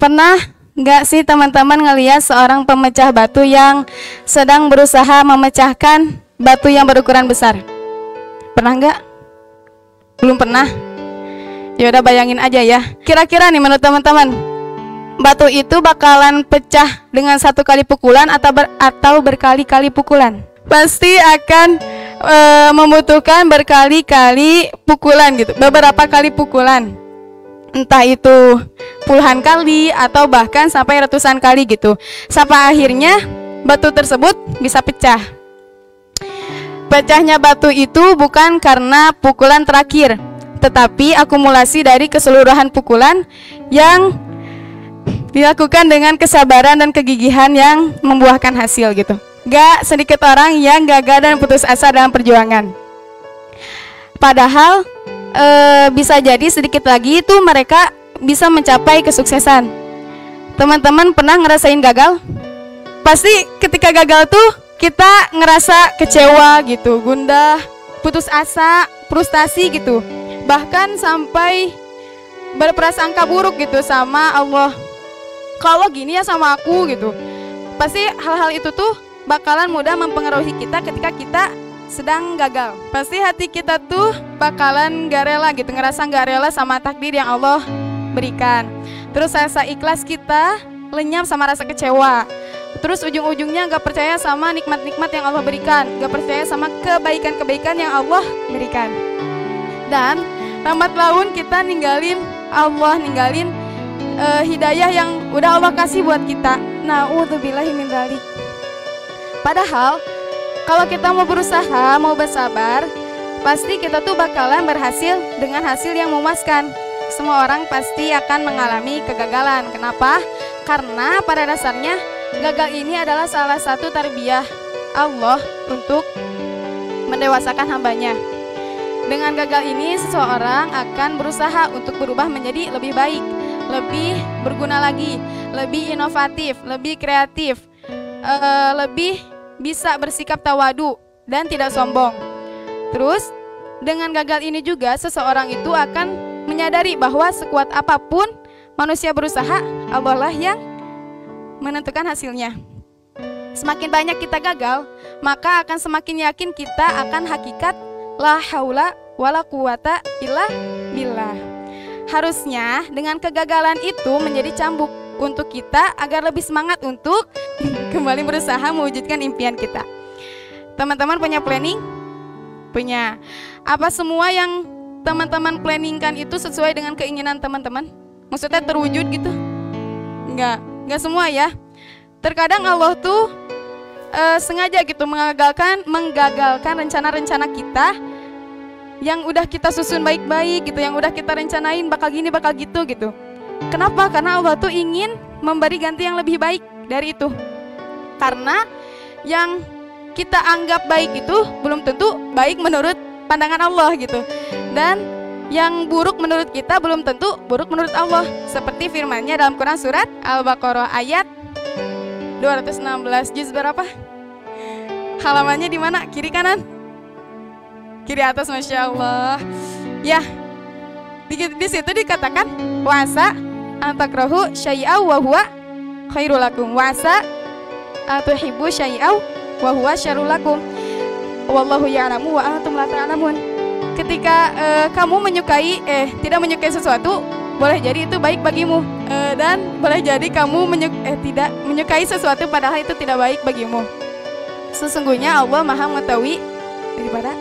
Pernah nggak sih teman-teman ngelihat seorang pemecah batu yang sedang berusaha memecahkan batu yang berukuran besar? Pernah nggak? Belum pernah? Ya udah bayangin aja ya. Kira-kira nih menurut teman-teman, batu itu bakalan pecah dengan satu kali pukulan atau berkali-kali pukulan? Pasti akan membutuhkan berkali-kali pukulan gitu, beberapa kali pukulan. Entah itu puluhan kali atau bahkan sampai ratusan kali gitu. Sampai akhirnya batu tersebut bisa pecah. Pecahnya batu itu bukan karena pukulan terakhir, tetapi akumulasi dari keseluruhan pukulan yang dilakukan dengan kesabaran dan kegigihan yang membuahkan hasil gitu. Gak sedikit orang yang gagal dan putus asa dalam perjuangan. Padahal bisa jadi sedikit lagi itu mereka bisa mencapai kesuksesan. Teman-teman pernah ngerasain gagal? Pasti ketika gagal tuh kita ngerasa kecewa gitu, gundah, putus asa, frustasi gitu. Bahkan sampai berprasangka buruk gitu sama Allah. Kalau gini ya sama aku gitu. Pasti hal-hal itu tuh bakalan mudah mempengaruhi kita ketika kita sedang gagal. Pasti hati kita tuh bakalan gak rela gitu, ngerasa gak rela sama takdir yang Allah berikan. Terus rasa ikhlas kita lenyap sama rasa kecewa. Terus ujung-ujungnya gak percaya sama nikmat-nikmat yang Allah berikan, gak percaya sama kebaikan-kebaikan yang Allah berikan. Dan lambat laun kita ninggalin Allah, ninggalin hidayah yang udah Allah kasih buat kita. Na'udzubillahi min dzalik. Padahal kalau kita mau berusaha, mau bersabar, pasti kita tuh bakalan berhasil dengan hasil yang memuaskan. Semua orang pasti akan mengalami kegagalan. Kenapa? Karena pada dasarnya gagal ini adalah salah satu tarbiyah Allah untuk mendewasakan hambanya. Dengan gagal ini seseorang akan berusaha untuk berubah menjadi lebih baik, lebih berguna lagi, lebih inovatif, lebih kreatif, lebih bisa bersikap tawadu dan tidak sombong. Terus dengan gagal ini juga seseorang itu akan menyadari bahwa sekuat apapun manusia berusaha, Allah lah yang menentukan hasilnya. Semakin banyak kita gagal, maka akan semakin yakin kita akan hakikat la haula wala quwata illa billah. Harusnya dengan kegagalan itu menjadi cambuk untuk kita agar lebih semangat untuk kembali berusaha mewujudkan impian kita. Teman-teman punya planning? Punya. Apa semua yang teman-teman planningkan itu sesuai dengan keinginan teman-teman? Maksudnya terwujud gitu? Enggak semua ya. Terkadang Allah tuh sengaja gitu menggagalkan rencana-rencana kita yang udah kita susun baik-baik gitu, yang udah kita rencanain bakal gini bakal gitu. Kenapa? Karena Allah tuh ingin memberi ganti yang lebih baik dari itu. Karena yang kita anggap baik itu belum tentu baik menurut pandangan Allah gitu. Dan yang buruk menurut kita belum tentu buruk menurut Allah. Seperti firman-Nya dalam Quran surat Al-Baqarah ayat 216, juz berapa? Halamannya di mana? Kiri kanan? Kiri atas, Masya Allah. Ya, di situ dikatakan wasa antakrahu syai'aw wa huwa khairul lakum, wasa atuhibbu syai'aw wa huwa syarrul lakum, wallahu ya'lamu wa antum la ta'lamun. Ketika kamu tidak menyukai sesuatu, boleh jadi itu baik bagimu, dan boleh jadi kamu tidak menyukai sesuatu padahal itu tidak baik bagimu. Sesungguhnya Allah Maha mengetahui daripada